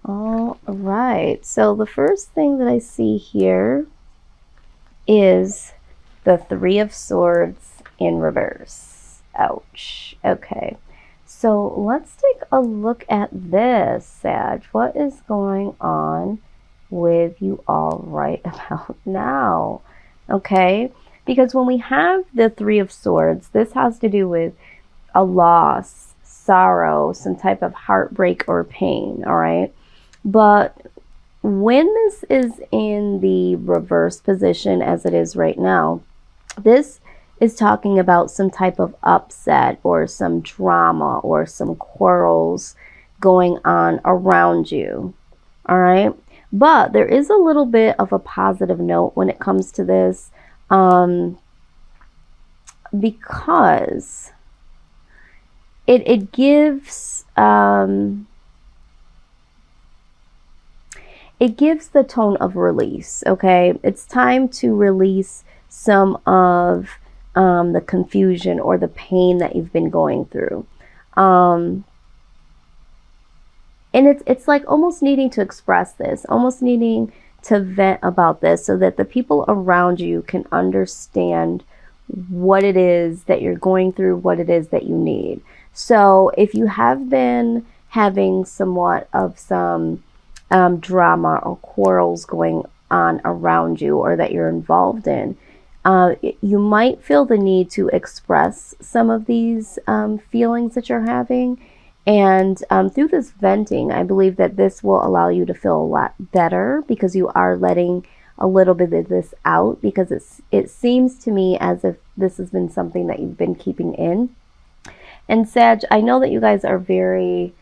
All right, so the first thing that I see here is the Three of Swords in reverse. Ouch. Okay, so let's take a look at this, Sag. What is going on with you all right about now? Okay, because when we have the Three of Swords, this has to do with a loss, sorrow, some type of heartbreak or pain, all right? But when this is in the reverse position as it is right now, this is talking about some type of upset or some drama or some quarrels going on around you, all right? But there is a little bit of a positive note when it comes to this, because it gives the tone of release. Okay, it's time to release some of the confusion or the pain that you've been going through, and it's like almost needing to express this, almost needing to vent about this, so that the people around you can understand what it is that you're going through, what it is that you need. So if you have been having somewhat of some drama or quarrels going on around you, or that you're involved in, you might feel the need to express some of these feelings that you're having. And through this venting, I believe that this will allow you to feel a lot better, because you are letting a little bit of this out, because it seems to me as if this has been something that you've been keeping in. And Sag, I know that you guys are very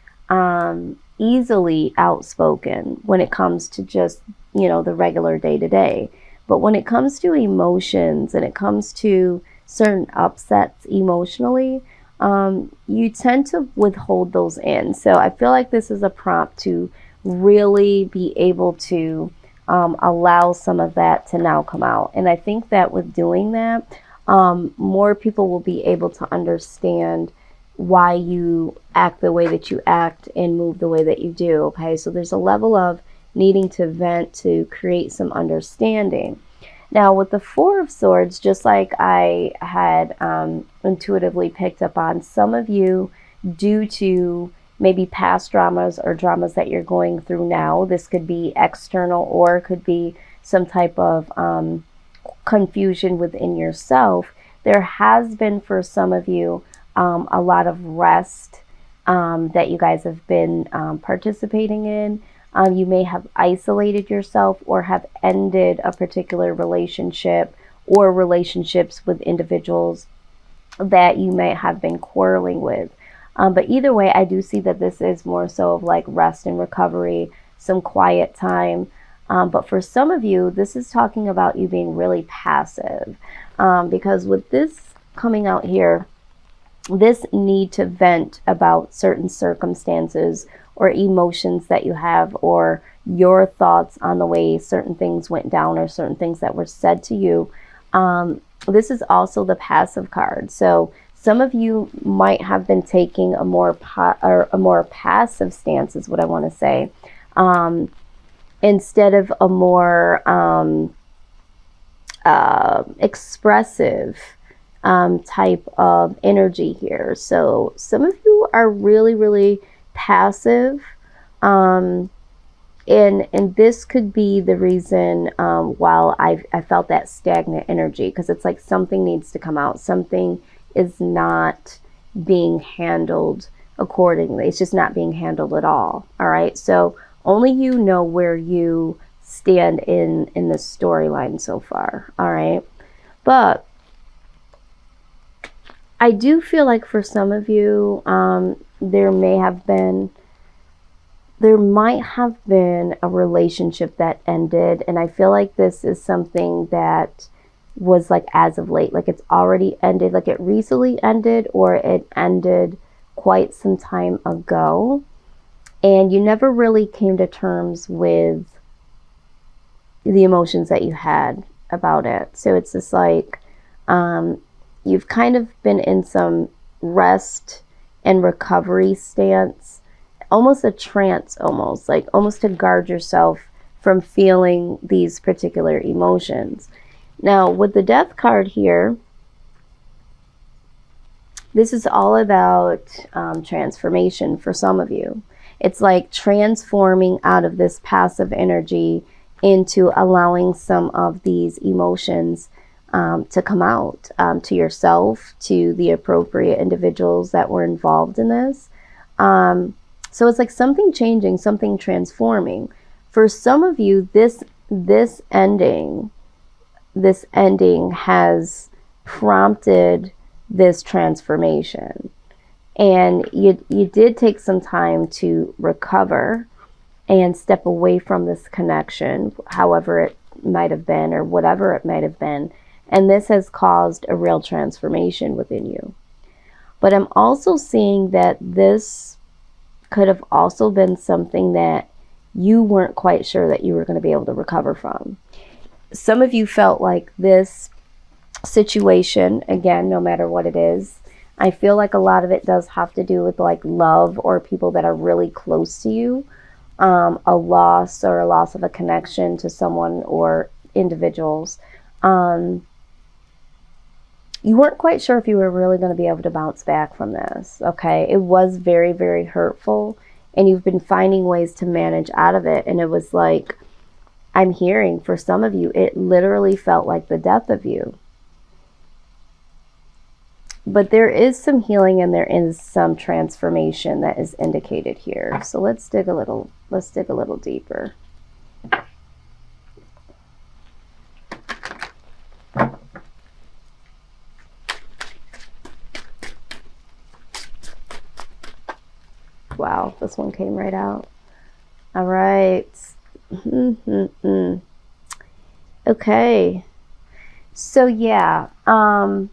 easily outspoken when it comes to just, the regular day-to-day. But when it comes to emotions and it comes to certain upsets emotionally, you tend to withhold those in. So I feel like this is a prompt to really be able to allow some of that to now come out. And I think that with doing that, more people will be able to understand why you act the way that you act and move the way that you do. Okay, so there's a level of needing to vent to create some understanding. Now with the Four of Swords, just like I had intuitively picked up on, some of you, due to maybe past dramas or dramas that you're going through now, this could be external or it could be some type of confusion within yourself. There has been, for some of you, a lot of rest that you guys have been participating in. You may have isolated yourself or have ended a particular relationship or relationships with individuals that you may have been quarreling with. But either way, I do see that this is more so of like rest and recovery, some quiet time. But for some of you, this is talking about you being really passive, because with this coming out here, this need to vent about certain circumstances or emotions that you have, or your thoughts on the way certain things went down or certain things that were said to you. This is also the passive card. So some of you might have been taking a more passive stance, is what I want to say, instead of a more expressive type of energy here. So some of you are really, really passive, and this could be the reason while I felt that stagnant energy, because it's like something needs to come out. Something is not being handled accordingly. It's just not being handled at all. All right, so only you know where you stand in this storyline so far. All right, but I do feel like for some of you, there might have been a relationship that ended, and I feel like this is something that was like as of late, like it's already ended, like it recently ended, or it ended quite some time ago, and you never really came to terms with the emotions that you had about it. So it's just like you've kind of been in some rest and recovery stance almost a trance, almost like almost to guard yourself from feeling these particular emotions. Now with the Death card here, this is all about transformation for some of you. It's like transforming out of this passive energy into allowing some of these emotions to come out to yourself, to the appropriate individuals that were involved in this. So it's like something changing, something transforming. For some of you, this ending has prompted this transformation. And you did take some time to recover and step away from this connection, however it might have been or whatever it might have been. And this has caused a real transformation within you. But I'm also seeing that this could have also been something that you weren't quite sure that you were going to be able to recover from. Some of you felt like this situation, again, no matter what it is, I feel like a lot of it does have to do with like love or people that are really close to you, a loss of a connection to someone or individuals. You weren't quite sure if you were really going to be able to bounce back from this. Okay, it was very, very hurtful, and you've been finding ways to manage out of it. And it was like, I'm hearing for some of you, it literally felt like the death of you. But there is some healing and there is some transformation that is indicated here. So let's dig a little deeper. Wow, this one came right out. All right. Okay. So yeah, some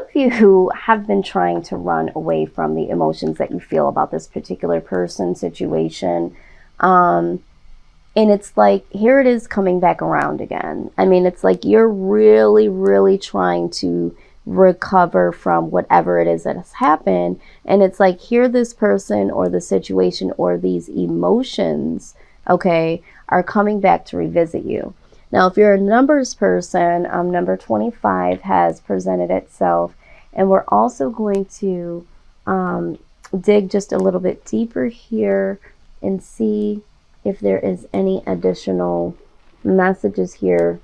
of you have been trying to run away from the emotions that you feel about this particular person, situation. And it's like, here it is coming back around again. I mean, it's like you're really, really trying to recover from whatever it is that has happened. And it's like, here this person or the situation or these emotions, okay, are coming back to revisit you. Now, if you're a numbers person, number 25 has presented itself. And we're also going to dig just a little bit deeper here and see if there is any additional messages here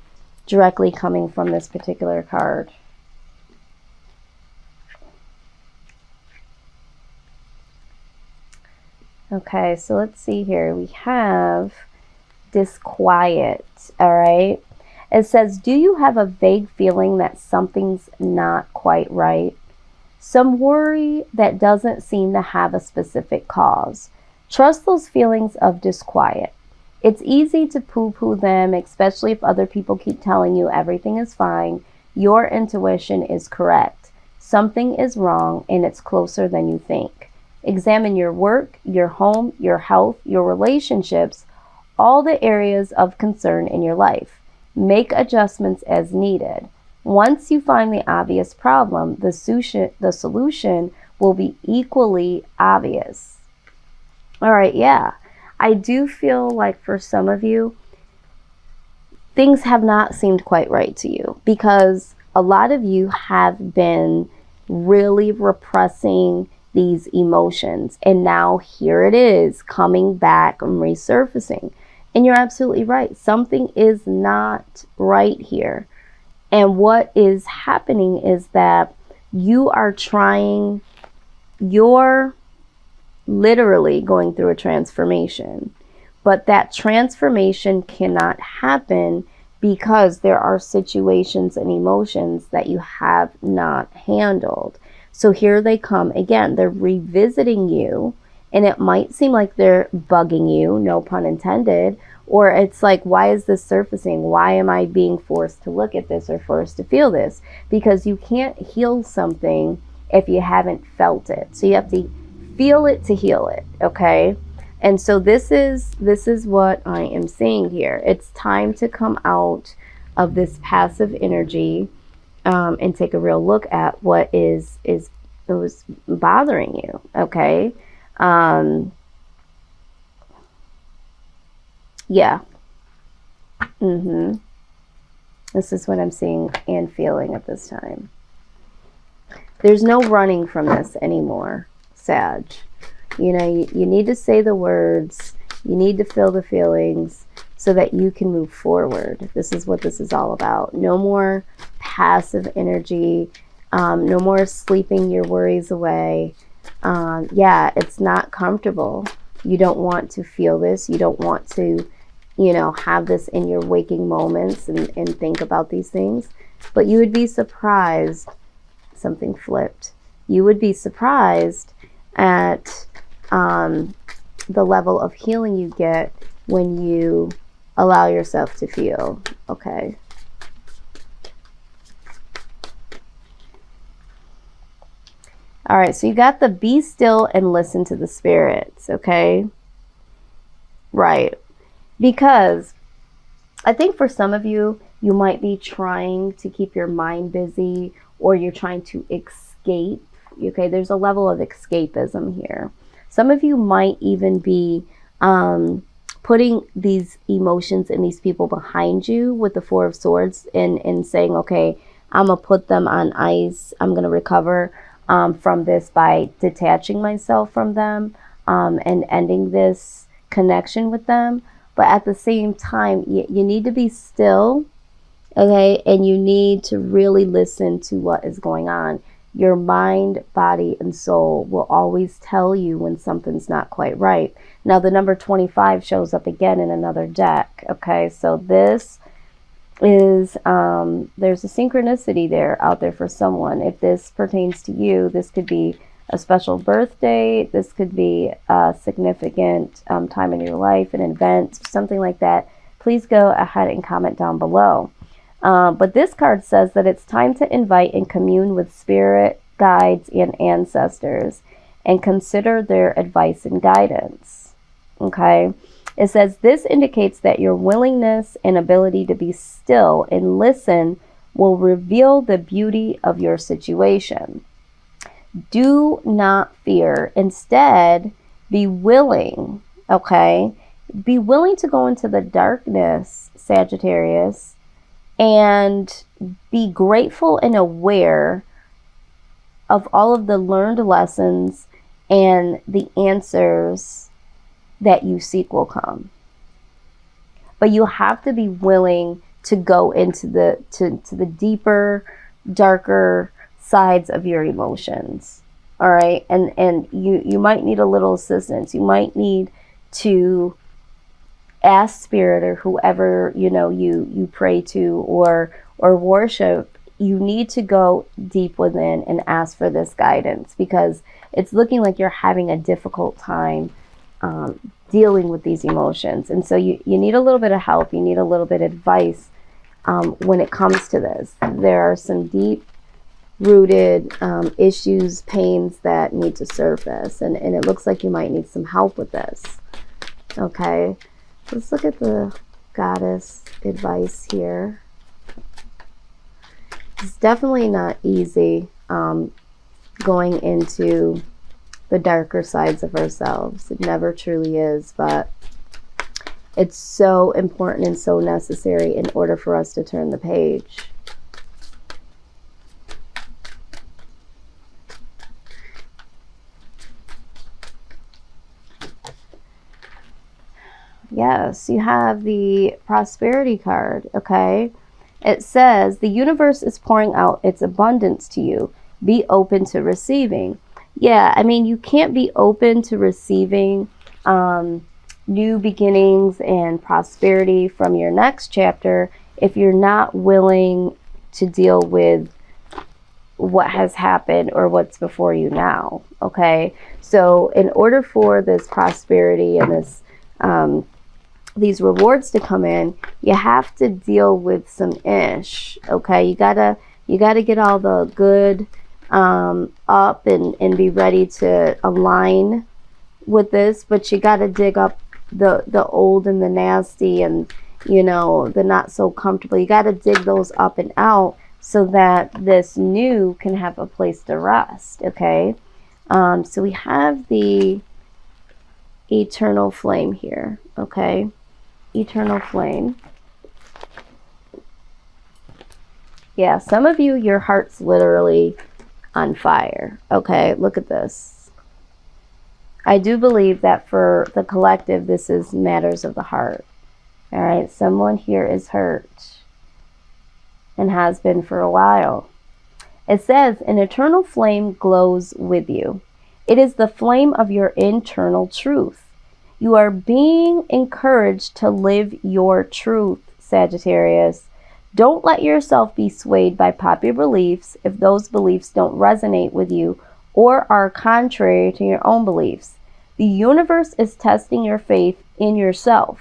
directly coming from this particular card. Okay, so let's see here. We have disquiet, all right? It says, do you have a vague feeling that something's not quite right? Some worry that doesn't seem to have a specific cause. Trust those feelings of disquiet. It's easy to poo-poo them, especially if other people keep telling you everything is fine. Your intuition is correct. Something is wrong and it's closer than you think. Examine your work, your home, your health, your relationships, all the areas of concern in your life. Make adjustments as needed. Once you find the obvious problem, the solution will be equally obvious. All right, yeah. I do feel like for some of you, things have not seemed quite right to you because a lot of you have been really repressing these emotions. And now here it is coming back and resurfacing. And you're absolutely right. Something is not right here. And what is happening is that you're literally going through a transformation. But that transformation cannot happen because there are situations and emotions that you have not handled. So here they come again. They're revisiting you, and it might seem like they're bugging you, no pun intended, or it's like, why is this surfacing? Why am I being forced to look at this or forced to feel this? Because you can't heal something if you haven't felt it. So you have to feel it to heal it, okay? And so this is what I am seeing here. It's time to come out of this passive energy and take a real look at what was bothering you, okay? Yeah. This is what I'm seeing and feeling at this time. There's no running from this anymore, Sag. You know, you need to say the words. You need to feel the feelings so that you can move forward. This is what this is all about. No more passive energy. No more sleeping your worries away. Yeah, it's not comfortable. You don't want to feel this. You don't want to, you know, have this in your waking moments and think about these things. But you would be surprised. Something flipped. You would be surprised at the level of healing you get when you allow yourself to feel. Okay. All right, so you got the be still and listen to the spirits, okay? Right. Because I think for some of you, you might be trying to keep your mind busy, or you're trying to escape. Okay, there's a level of escapism here. Some of you might even be putting these emotions and these people behind you with the Four of Swords and saying, okay, I'm going to put them on ice. I'm going to recover from this by detaching myself from them and ending this connection with them. But at the same time, you need to be still, okay? And you need to really listen to what is going on. Your mind, body, and soul will always tell you when something's not quite right. Now, the number 25 shows up again in another deck, okay? So this is, there's a synchronicity there out there for someone. If this pertains to you, this could be a special birthday. This could be a significant time in your life, an event, something like that. Please go ahead and comment down below. But this card says that it's time to invite and commune with spirit, guides, and ancestors and consider their advice and guidance. Okay? It says this indicates that your willingness and ability to be still and listen will reveal the beauty of your situation. Do not fear. Instead, be willing, okay? Be willing to go into the darkness, Sagittarius, and be grateful and aware of all of the learned lessons and the answers that you seek will come. But you have to be willing to go into the to the deeper, darker sides of your emotions. All right? And you might need a little assistance. You might need to ask spirit or whoever, you know, you pray to or worship. You need to go deep within and ask for this guidance, because it's looking like you're having a difficult time dealing with these emotions. And so you need a little bit of help. You need a little bit of advice when it comes to this. There are some deep rooted issues, pains that need to surface, and it looks like you might need some help with this. Okay, let's look at the goddess advice here. It's definitely not easy going into the darker sides of ourselves. It never truly is, but it's so important and so necessary in order for us to turn the page. Yes, you have the prosperity card, okay? It says, the universe is pouring out its abundance to you. Be open to receiving. Yeah, I mean, you can't be open to receiving new beginnings and prosperity from your next chapter if you're not willing to deal with what has happened or what's before you now, okay? So in order for this prosperity and this these rewards to come in, you have to deal with some ish, okay? You gotta get all the good up and be ready to align with this, but you gotta dig up the old and the nasty and, you know, the not so comfortable. You gotta dig those up and out so that this new can have a place to rest, okay? So we have the eternal flame here, okay? Eternal flame. Yeah, some of you, your heart's literally on fire, okay? Look at this. I do believe that for the collective, this is matters of the heart. All right, someone here is hurt and has been for a while. It says, an eternal flame glows with you. It is the flame of your internal truth. You are being encouraged to live your truth, Sagittarius. Don't let yourself be swayed by popular beliefs if those beliefs don't resonate with you or are contrary to your own beliefs. The universe is testing your faith in yourself.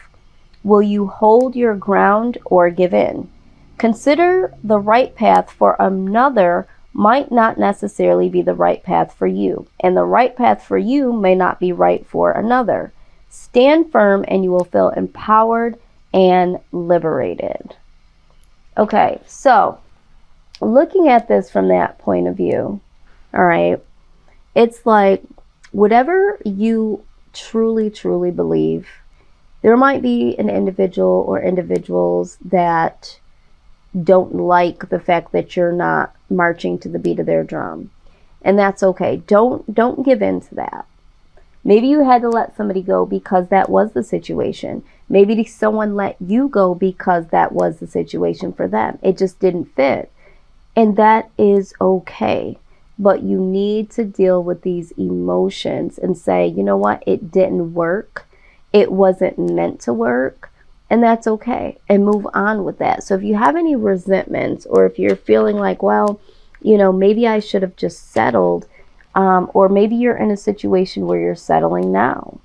Will you hold your ground or give in? Consider the right path for another might not necessarily be the right path for you, and the right path for you may not be right for another. Stand firm and you will feel empowered and liberated. Okay, so looking at this from that point of view, all right, it's like whatever you truly, truly believe, there might be an individual or individuals that don't like the fact that you're not marching to the beat of their drum. And that's okay. Don't give in to that. Maybe you had to let somebody go because that was the situation. Maybe someone let you go because that was the situation for them. It just didn't fit. And that is okay. But you need to deal with these emotions and say, you know what? It didn't work. It wasn't meant to work. And that's okay. And move on with that. So if you have any resentments, or if you're feeling like, well, you know, maybe I should have just settled, or maybe you're in a situation where you're settling now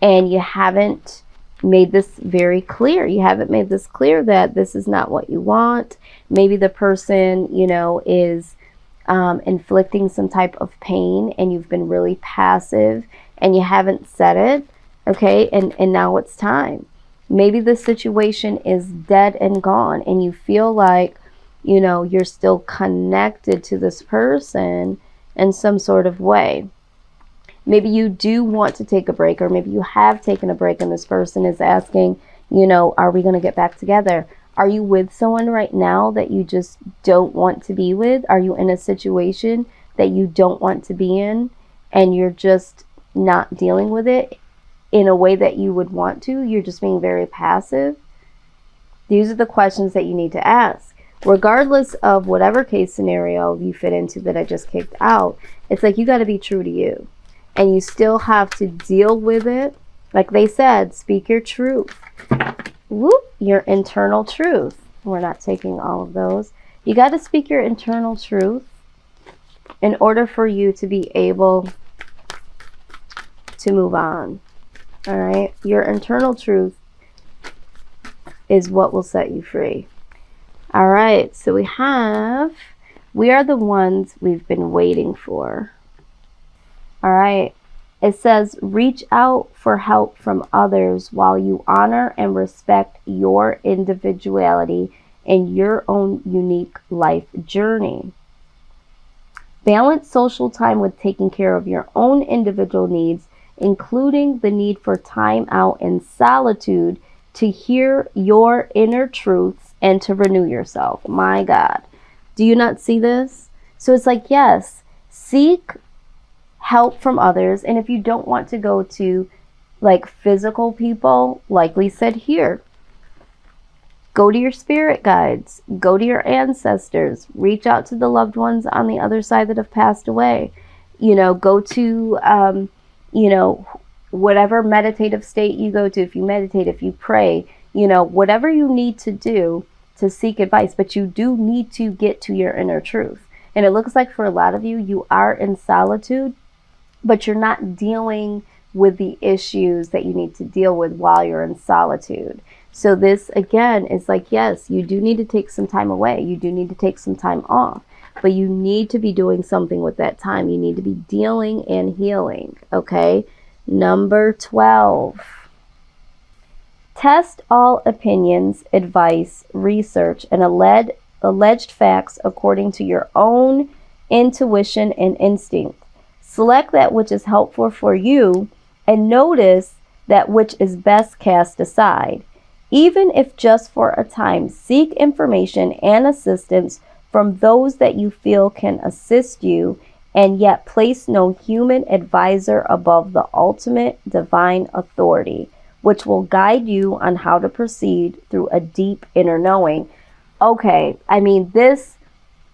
and you haven't made this very clear. You haven't made this clear that this is not what you want. Maybe the person, you know, is inflicting some type of pain and you've been really passive and you haven't said it. Okay. And now it's time. Maybe the situation is dead and gone and you feel like, you know, you're still connected to this person in some sort of way. Maybe you do want to take a break, or maybe you have taken a break and this person is asking, you know, are we going to get back together? Are you with someone right now that you just don't want to be with? Are you in a situation that you don't want to be in and you're just not dealing with it in a way that you would want to? You're just being very passive. These are the questions that you need to ask. Regardless of whatever case scenario you fit into that I just kicked out, it's like you got to be true to you. And you still have to deal with it. Like they said, speak your truth. Whoop, your internal truth. We're not taking all of those. You got to speak your internal truth in order for you to be able to move on. All right? Your internal truth is what will set you free. All right, so we are the ones we've been waiting for. All right, it says, reach out for help from others while you honor and respect your individuality and your own unique life journey. Balance social time with taking care of your own individual needs, including the need for time out and solitude to hear your inner truths and to renew yourself. My God. Do you not see this? So it's like, yes, seek help from others. And if you don't want to go to like physical people, like we said here, go to your spirit guides, go to your ancestors, reach out to the loved ones on the other side that have passed away. You know, go to, you know, whatever meditative state you go to, if you meditate, if you pray, you know, whatever you need to do to seek advice, but you do need to get to your inner truth. And it looks like for a lot of you, you are in solitude, but you're not dealing with the issues that you need to deal with while you're in solitude. So this, again, is like, yes, you do need to take some time away. You do need to take some time off, but you need to be doing something with that time. You need to be dealing and healing, okay? Number 12. Test all opinions, advice, research, and alleged facts according to your own intuition and instinct. Select that which is helpful for you and notice that which is best cast aside. Even if just for a time, seek information and assistance from those that you feel can assist you, and yet place no human advisor above the ultimate divine authority, which will guide you on how to proceed through a deep inner knowing. Okay, I mean, this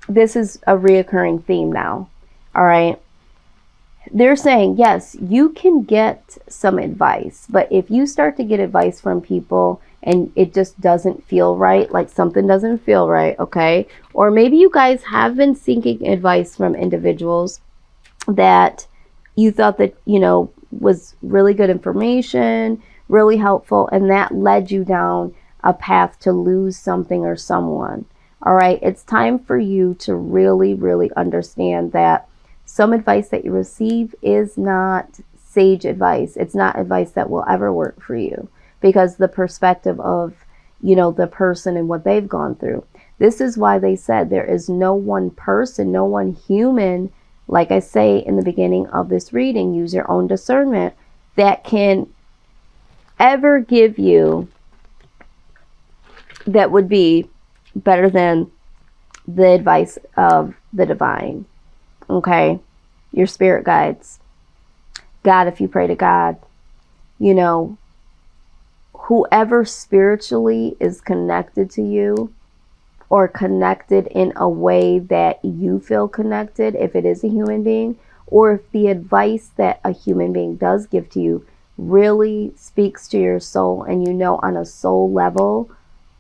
is a reoccurring theme now. All right. They're saying, yes, you can get some advice, but if you start to get advice from people and it just doesn't feel right, like something doesn't feel right, okay? Or maybe you guys have been seeking advice from individuals that you thought that, you know, was really good information, really helpful, and that led you down a path to lose something or someone. All right, it's time for you to really, really understand that some advice that you receive is not sage advice. It's not advice that will ever work for you, because the perspective of, you know, the person and what they've gone through. This is why they said there is no one person, no one human, like I say in the beginning of this reading, use your own discernment, that can ever give you that would be better than the advice of the divine. Okay, your spirit guides, God, if you pray to God, you know, whoever spiritually is connected to you, or connected in a way that you feel connected, if it is a human being, or if the advice that a human being does give to you really speaks to your soul, and you know on a soul level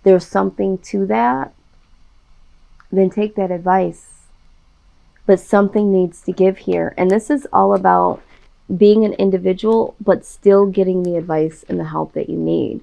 there's something to that, then take that advice. But something needs to give here. And this is all about being an individual, but still getting the advice and the help that you need.